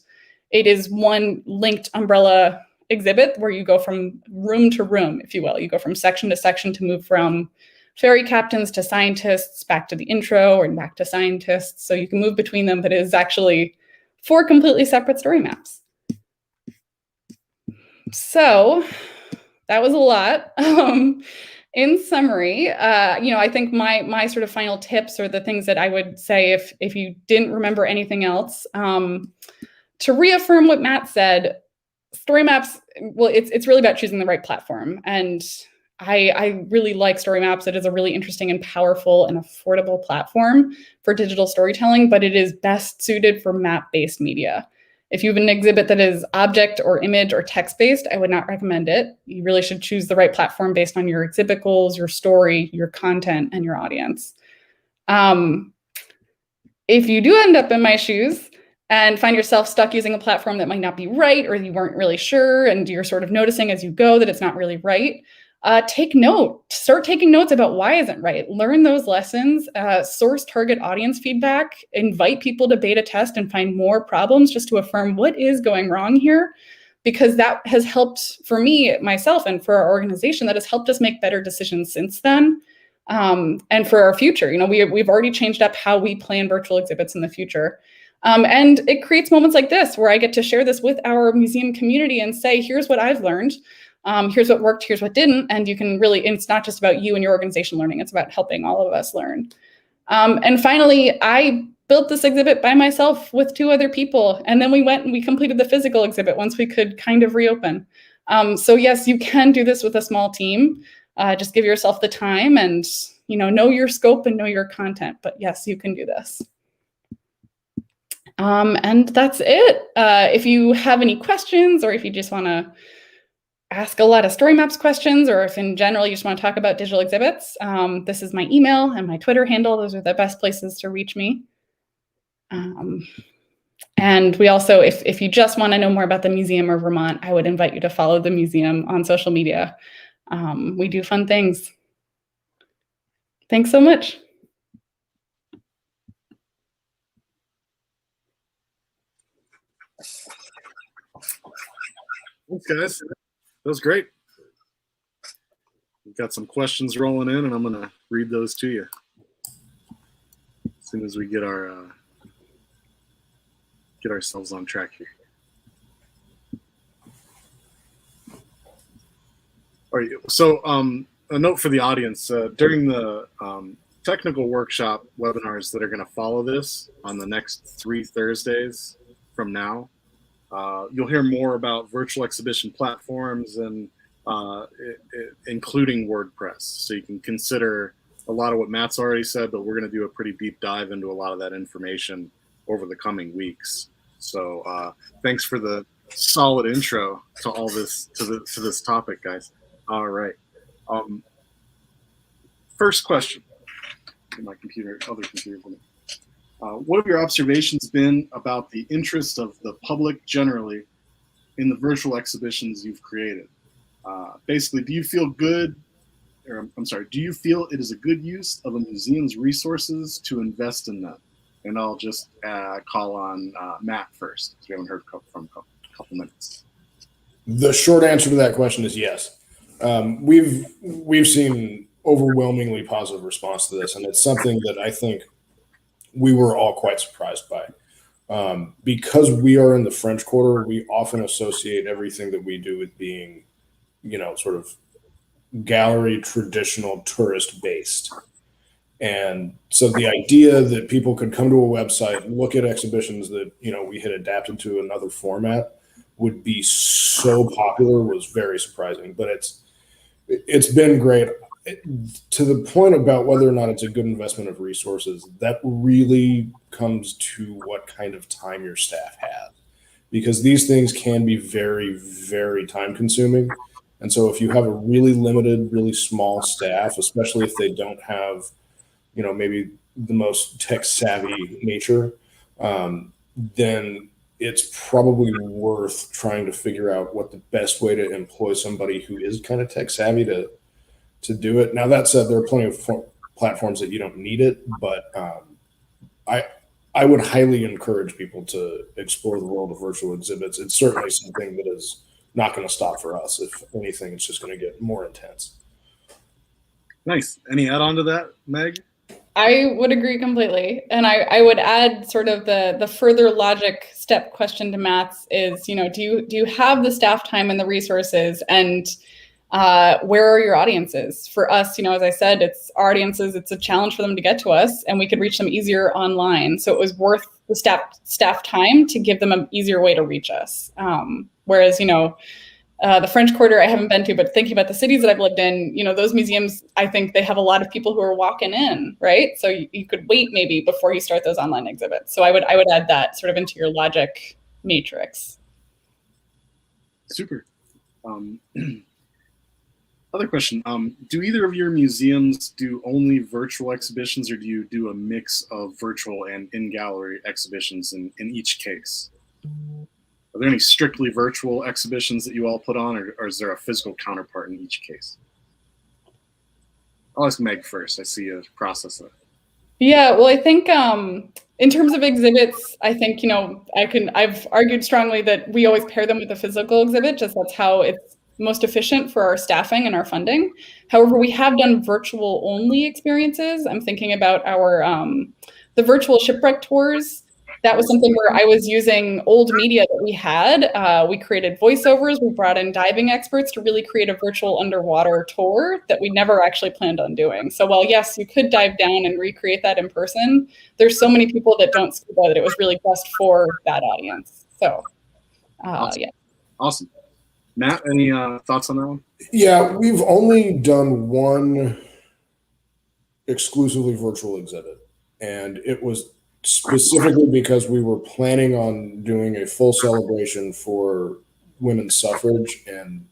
it is one linked umbrella exhibit where you go from room to room, if you will. You go from section to section to move from ferry captains to scientists, back to the intro, and back to scientists. So you can move between them, but it is actually 4 completely separate story maps. So that was a lot. In summary, I think my sort of final tips, or the things that I would say if you didn't remember anything else, to reaffirm what Matt said, story maps, well, it's really about choosing the right platform. And I really like story maps. It is a really interesting and powerful and affordable platform for digital storytelling, but it is best suited for map-based media. If you have an exhibit that is object or image or text-based, I would not recommend it. You really should choose the right platform based on your exhibit goals, your story, your content, and your audience. If you do end up in my shoes and find yourself stuck using a platform that might not be right, or you weren't really sure, and you're sort of noticing as you go that it's not really right, take note. Start taking notes about why isn't right. Learn those lessons, source target audience feedback, invite people to beta test and find more problems just to affirm what is going wrong here, because that has helped for me, myself, and for our organization, that has helped us make better decisions since then. and for our future. We've already changed up how we plan virtual exhibits in the future. And it creates moments like this where I get to share this with our museum community and say, here's what I've learned. Here's what worked, here's what didn't. And you can really, it's not just about you and your organization learning, it's about helping all of us learn. And finally, I built this exhibit by myself with 2 other people. And then we went and we completed the physical exhibit once we could kind of reopen. So yes, you can do this with a small team. Just give yourself the time and know your scope and know your content. But yes, you can do this. And that's it. If you have any questions, or if you just want to ask a lot of story maps questions, or if in general you just want to talk about digital exhibits, this is my email and my Twitter handle. Those are the best places to reach me. And we also, if you just want to know more about the Museum of Vermont, I would invite you to follow the museum on social media. We do fun things. Thanks so much. Thanks, guys. That was great. We've got some questions rolling in, and I'm going to read those to you as soon as we get ourselves on track here. All right. So, a note for the audience: during the technical workshop webinars that are going to follow this on the next 3 Thursdays from now, you'll hear more about virtual exhibition platforms and including WordPress. So you can consider a lot of what Matt's already said, but we're going to do a pretty deep dive into a lot of that information over the coming weeks. So thanks for the solid intro to all this, to this topic, guys. All right. First question. In my computer, other computer. What have your observations been about the interest of the public generally in the virtual exhibitions you've created? Basically, do you feel it is a good use of a museum's resources to invest in them? And I'll just call on Matt first, because we haven't heard from a couple minutes. The short answer to that question is yes. We've seen overwhelmingly positive response to this, and it's something that I think we were all quite surprised by. Because we are in the French Quarter, we often associate everything that we do with being, sort of gallery traditional tourist based. And so the idea that people could come to a website, look at exhibitions that, we had adapted to another format would be so popular was very surprising, but it's been great. To the point about whether or not it's a good investment of resources, that really comes to what kind of time your staff has, because these things can be very, very time consuming. And so if you have a really limited, really small staff, especially if they don't have, maybe the most tech savvy nature, then it's probably worth trying to figure out what the best way to employ somebody who is kind of tech savvy to do it. Now, that said, there are plenty of platforms that you don't need it, but I would highly encourage people to explore the world of virtual exhibits. It's certainly something that is not going to stop for us. If anything, it's just going to get more intense. Nice. Any add-on to that, Meg? I would agree completely. And I would add sort of the further logic step question to Matt's is, do you have the staff time and the resources, and where are your audiences? For us, as I said, it's our audiences, it's a challenge for them to get to us, and we could reach them easier online. So it was worth the staff time to give them an easier way to reach us. Whereas, the French Quarter I haven't been to, but thinking about the cities that I've lived in, those museums, I think they have a lot of people who are walking in, right? So you could wait maybe before you start those online exhibits. So I would add that sort of into your logic matrix. Super. Other question, do either of your museums do only virtual exhibitions, or do you do a mix of virtual and in-gallery exhibitions in each case? Are there any strictly virtual exhibitions that you all put on, or is there a physical counterpart in each case? I'll ask Meg first. I see you process it. Yeah, well, I think in terms of exhibits, I think, I've argued strongly that we always pair them with a physical exhibit, just that's how it's most efficient for our staffing and our funding. However, we have done virtual only experiences. I'm thinking about our the virtual shipwreck tours. That was something where I was using old media that we had. We created voiceovers. We brought in diving experts to really create a virtual underwater tour that we never actually planned on doing. So while, yes, you could dive down and recreate that in person, there's so many people that don't scuba that it was really just for that audience. So, Awesome. yeah. Awesome. Matt, any thoughts on that one? Yeah, we've only done one exclusively virtual exhibit, and it was specifically because we were planning on doing a full celebration for women's suffrage, and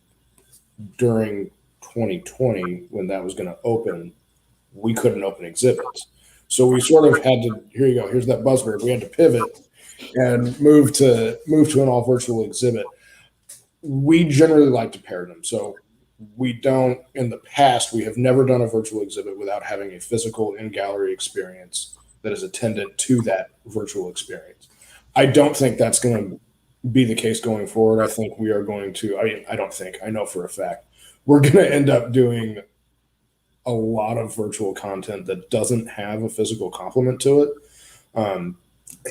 during 2020, when that was going to open, we couldn't open exhibits. So we sort of had to, here you go, here's that buzzword. We had to pivot and move to an all virtual exhibit. We generally like to pair them. So we don't, in the past, we have never done a virtual exhibit without having a physical in-gallery experience that is attendant to that virtual experience. I don't think that's going to be the case going forward. I think we are going to, I know for a fact, we're going to end up doing a lot of virtual content that doesn't have a physical complement to it.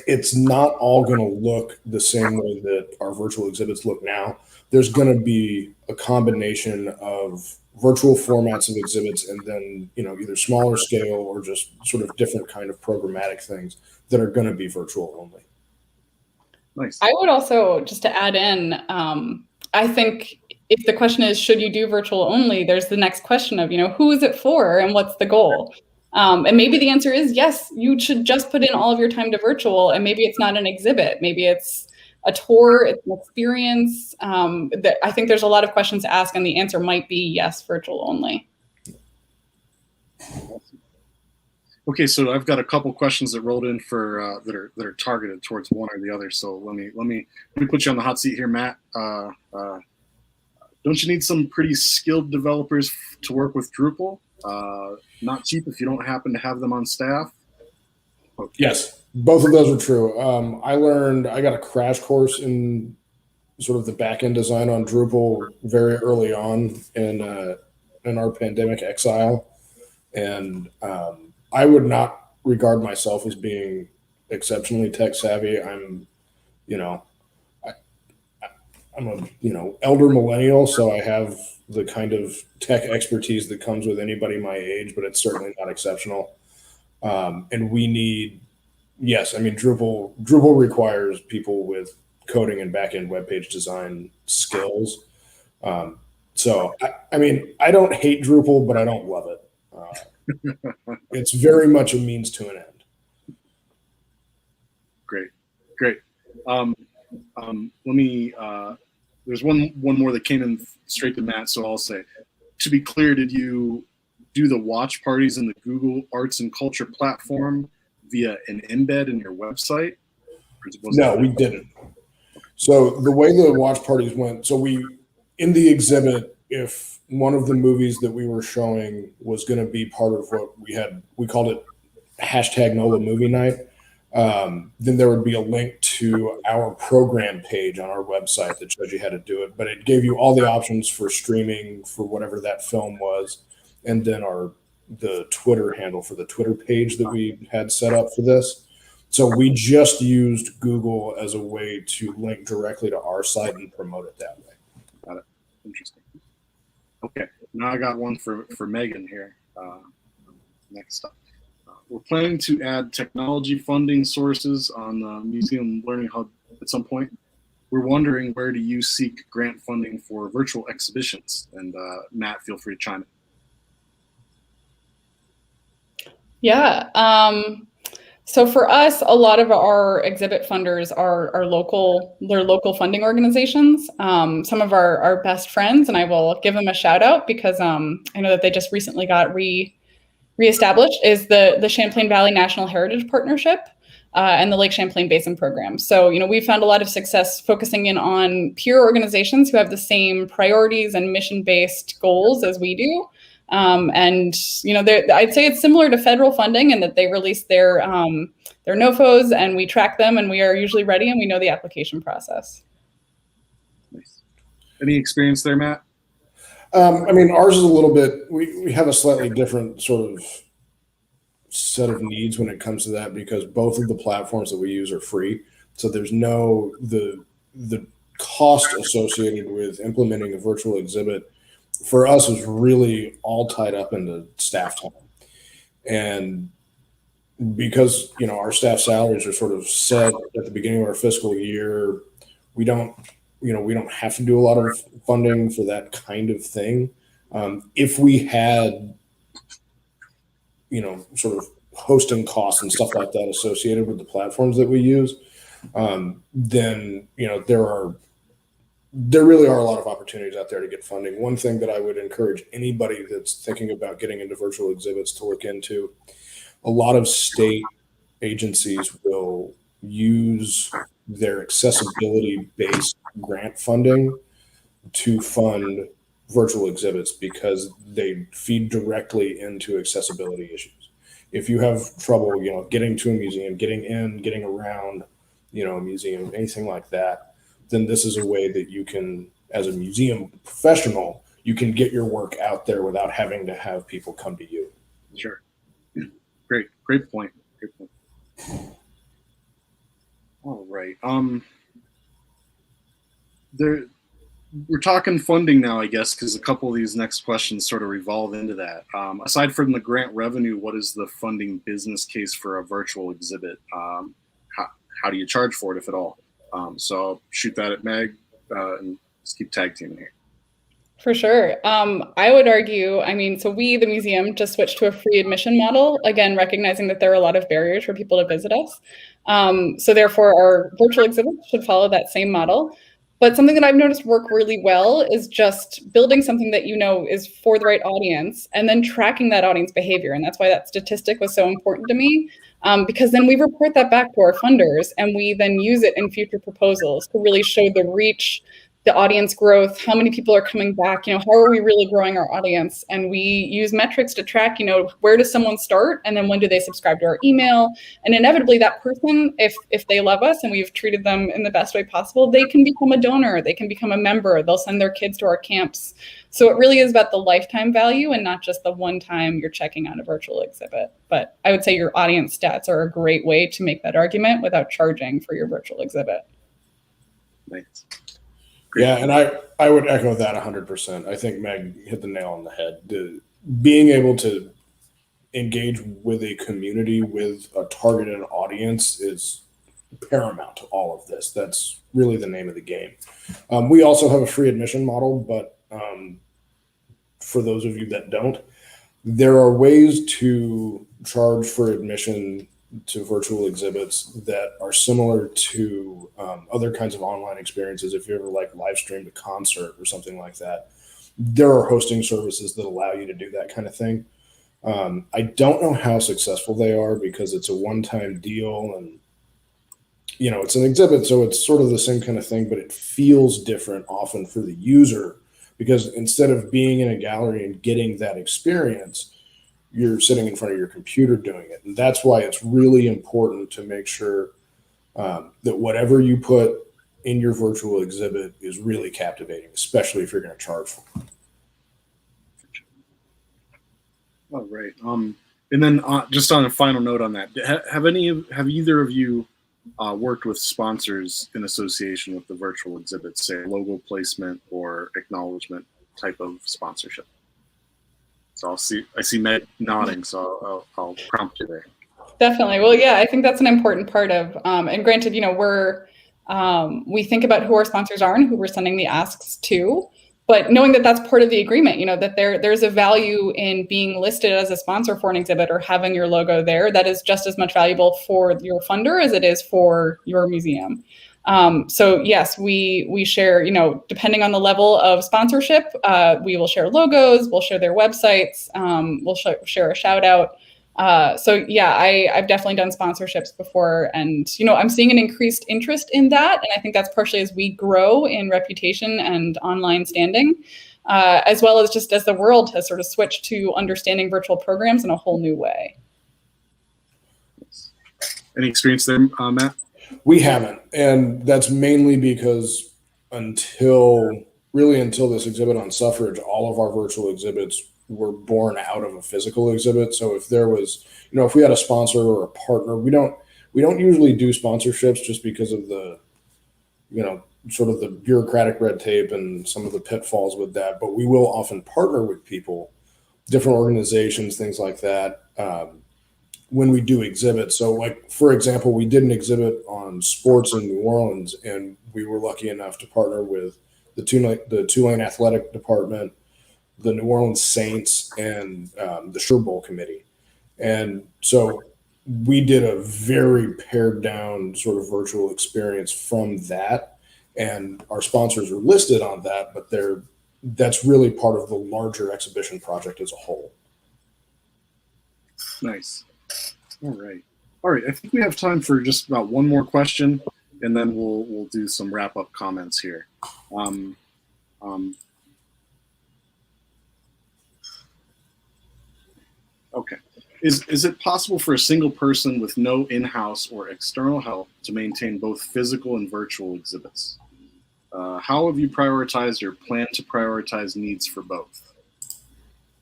It's not all going to look the same way that our virtual exhibits look now. There's going to be a combination of virtual formats of exhibits, and then, either smaller scale or just sort of different kind of programmatic things that are going to be virtual only. Nice. I would also, just to add in, I think if the question is, should you do virtual only, there's the next question of, who is it for and what's the goal? And maybe the answer is, yes, you should just put in all of your time to virtual, and maybe it's not an exhibit. Maybe it's a tour, it's an experience. I think there's a lot of questions to ask, and the answer might be yes, virtual only. Okay, so I've got a couple questions that rolled in for that are targeted towards one or the other. So let me put you on the hot seat here, Matt. Don't you need some pretty skilled developers to work with Drupal? Not cheap if you don't happen to have them on staff. Okay. Yes, both of those are true. I got a crash course in sort of the back-end design on Drupal very early on in our pandemic exile. And I would not regard myself as being exceptionally tech savvy. I'm a elder millennial, so I have the kind of tech expertise that comes with anybody my age, but it's certainly not exceptional. And we need, Drupal requires people with coding and back-end web page design skills. So I don't hate Drupal, but I don't love it. It's very much a means to an end. Great. Let me. There's one more that came in straight to Matt, so I'll say, to be clear, did you do the watch parties in the Google Arts and Culture platform via an embed in your website? No, we didn't. So the way the watch parties went, in the exhibit, if one of the movies that we were showing was going to be part of what we called it #NOLA Movie Night, then there would be a link to our program page on our website that showed you how to do it. But it gave you all the options for streaming for whatever that film was, and then the Twitter handle for the Twitter page that we had set up for this. So we just used Google as a way to link directly to our site and promote it that way. Got it. Interesting. Okay, now I got one for Megan here. Next up. We're planning to add technology funding sources on the Museum Learning Hub at some point. We're wondering, where do you seek grant funding for virtual exhibitions? And Matt, feel free to chime in. Yeah. So for us, a lot of our exhibit funders are local. They're local funding organizations. Some of our best friends, and I will give them a shout out because I know that they just recently got reestablished, is the Champlain Valley National Heritage Partnership and the Lake Champlain Basin Program. So, we've found a lot of success focusing in on peer organizations who have the same priorities and mission-based goals as we do. I'd say it's similar to federal funding in that they release their NOFOs and we track them, and we are usually ready and we know the application process. Nice. Any experience there, Matt? I mean, ours is a little bit, we have a slightly different sort of set of needs when it comes to that, because both of the platforms that we use are free. So there's no, the cost associated with implementing a virtual exhibit for us is really all tied up into staff time. And because, you know, our staff salaries are sort of set at the beginning of our fiscal year, we don't have to do a lot of funding for that kind of thing. If we had, you know, sort of hosting costs and stuff like that associated with the platforms that we use, then, you know, there really are a lot of opportunities out there to get funding. One thing that I would encourage anybody that's thinking about getting into virtual exhibits to look into, a lot of state agencies will use their accessibility-based grant funding to fund virtual exhibits because they feed directly into accessibility issues. If you have trouble, you know, getting to a museum, getting in, getting around, you know, a museum, anything like that, then this is a way that you can, as a museum professional, you can get your work out there without having to have people come to you. Sure. Great point. All right. We're talking funding now, I guess, because a couple of these next questions sort of revolve into that. Aside from the grant revenue, what is the funding business case for a virtual exhibit? How do you charge for it, if at all? So I'll shoot that at Meg and just keep tag teaming here. For sure. I would argue, I mean, so we, the museum, just switched to a free admission model, again, recognizing that there are a lot of barriers for people to visit us. So therefore, our virtual exhibits should follow that same model. But something that I've noticed work really well is just building something that you know is for the right audience and then tracking that audience behavior. And that's why that statistic was so important to me, because then we report that back to our funders and we then use it in future proposals to really show the reach, the audience growth, how many people are coming back, you know, how are we really growing our audience? And we use metrics to track, you know, where does someone start? And then when do they subscribe to our email? And inevitably that person, if they love us and we've treated them in the best way possible, they can become a donor, they can become a member, they'll send their kids to our camps. So it really is about the lifetime value and not just the one time you're checking out a virtual exhibit. But I would say your audience stats are a great way to make that argument without charging for your virtual exhibit. Nice. Yeah, and I would echo that 100%. I think Meg hit the nail on the head. Being able to engage with a community, with a targeted audience is paramount to all of this. That's really the name of the game. We also have a free admission model, but for those of you that don't, there are ways to charge for admission to virtual exhibits that are similar to other kinds of online experiences. If you ever like live streamed a concert or something like that, there are hosting services that allow you to do that kind of thing. I don't know how successful they are because it's a one-time deal and, you know, it's an exhibit, so it's sort of the same kind of thing, but it feels different often for the user because instead of being in a gallery and getting that experience, you're sitting in front of your computer doing it. And that's why it's really important to make sure that whatever you put in your virtual exhibit is really captivating, especially if you're going to charge for it. Oh, right. And then just on a final note on that, have either of you worked with sponsors in association with the virtual exhibits, say logo placement or acknowledgement type of sponsorship? So I see Meg nodding, so I'll prompt you there. Definitely. Well, yeah, I think that's an important part of, and granted, you know, we think about who our sponsors are and who we're sending the asks to, but knowing that that's part of the agreement, you know, that there's a value in being listed as a sponsor for an exhibit or having your logo there that is just as much valuable for your funder as it is for your museum. So yes, we share, you know, depending on the level of sponsorship, we will share logos, we'll share their websites, we'll share a shout out. So yeah, I've definitely done sponsorships before and, you know, I'm seeing an increased interest in that. And I think that's partially as we grow in reputation and online standing, as well as just as the world has sort of switched to understanding virtual programs in a whole new way. Any experience there, Matt? We haven't, and that's mainly because until really until this exhibit on suffrage, all of our virtual exhibits were born out of a physical exhibit. So if there was, if we had a sponsor or a partner, we don't usually do sponsorships just because of the, sort of the bureaucratic red tape and some of the pitfalls with that. But we will often partner with people, different organizations, things like that, when we do exhibits. So, like, for example, we did an exhibit on sports in New Orleans, and we were lucky enough to partner with the Tulane Athletic Department, the New Orleans Saints, and the Sugar Bowl Committee. And so we did a very pared down sort of virtual experience from that. And our sponsors are listed on that, but that's really part of the larger exhibition project as a whole. Nice. All right. I think we have time for just about one more question, and then we'll do some wrap up comments here. Okay. Is it possible for a single person with no in-house or external help to maintain both physical and virtual exhibits? How have you prioritized or plan to prioritize needs for both?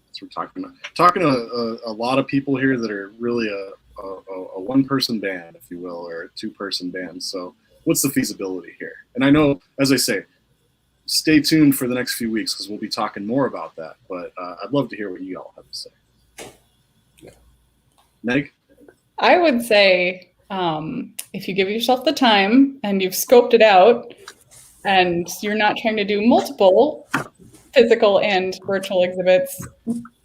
That's what we're talking to a lot of people here that are really a one-person band, if you will, or a two-person band. So what's the feasibility here? And I know, as I say, stay tuned for the next few weeks because we'll be talking more about that. But I'd love to hear what you all have to say. Yeah. Meg? I would say if you give yourself the time and you've scoped it out and you're not trying to do multiple physical and virtual exhibits,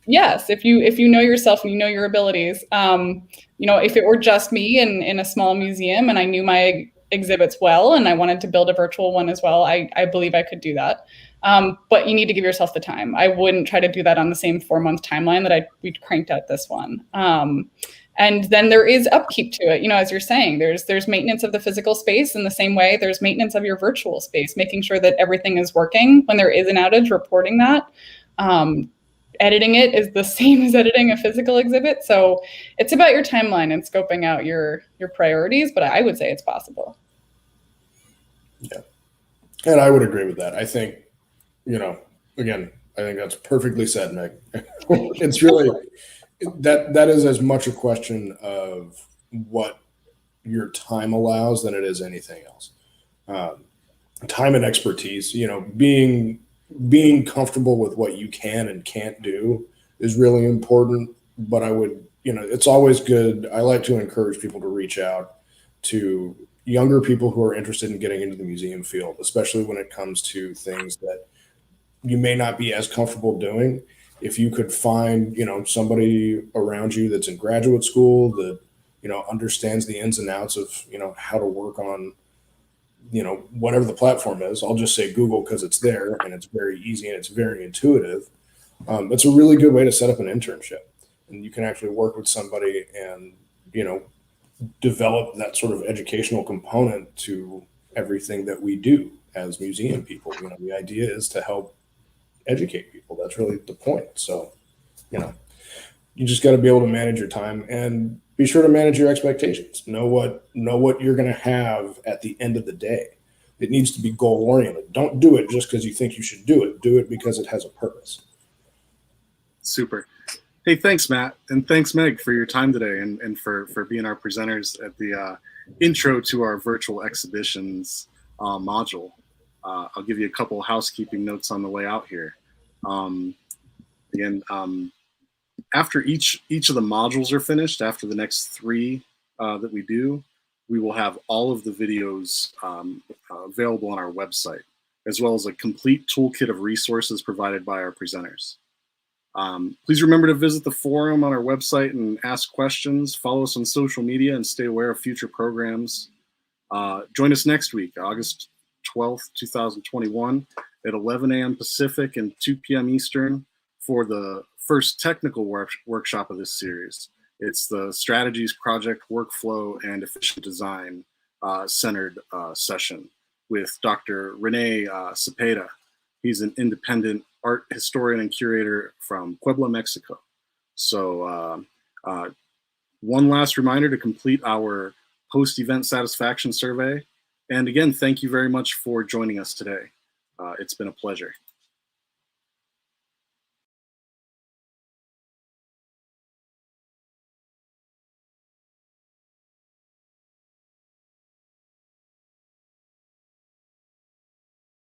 yes, if you know yourself and you know your abilities, if it were just me in a small museum and I knew my exhibits well and I wanted to build a virtual one as well, I believe I could do that. But you need to give yourself the time. I wouldn't try to do that on the same 4-month timeline that we cranked out this one. And then there is upkeep to it. As you're saying, there's maintenance of the physical space in the same way there's maintenance of your virtual space, making sure that everything is working when there is an outage, reporting that. Editing it is the same as editing a physical exhibit. So it's about your timeline and scoping out your priorities, but I would say it's possible. Yeah. And I would agree with that. I think, again, I think that's perfectly said, Meg. It's really, that is as much a question of what your time allows than it is anything else. Time and expertise, being comfortable with what you can and can't do is really important. But I would, it's always good. I like to encourage people to reach out to younger people who are interested in getting into the museum field, especially when it comes to things that you may not be as comfortable doing. If you could find, somebody around you that's in graduate school that, understands the ins and outs of, how to work on, whatever the platform is. I'll just say Google because it's there and it's very easy and it's very intuitive. It's a really good way to set up an internship, and you can actually work with somebody and, develop that sort of educational component to everything that we do as museum people. The idea is to help educate people. That's really the point. So, you just got to be able to manage your time and be sure to manage your expectations. Know what you're going to have at the end of the day. It needs to be goal oriented. Don't do it just because you think you should do it. Do it because it has a purpose. Super. Hey, thanks, Matt. And thanks, Meg, for your time today and for being our presenters at the intro to our virtual exhibitions module. I'll give you a couple housekeeping notes on the way out here. After each of the modules are finished, after the next 3 that we do, we will have all of the videos available on our website, as well as a complete toolkit of resources provided by our presenters. Please remember to visit the forum on our website and ask questions, follow us on social media, and stay aware of future programs. Join us next week, August 12th, 2021 at 11 a.m. Pacific and 2 p.m. Eastern for the first technical workshop of this series. It's the Strategies, Project, Workflow, and Efficient Design centered session with Dr. Rene Cepeda. He's an independent art historian and curator from Puebla, Mexico. So one last reminder to complete our post-event satisfaction survey. And again, thank you very much for joining us today. It's been a pleasure.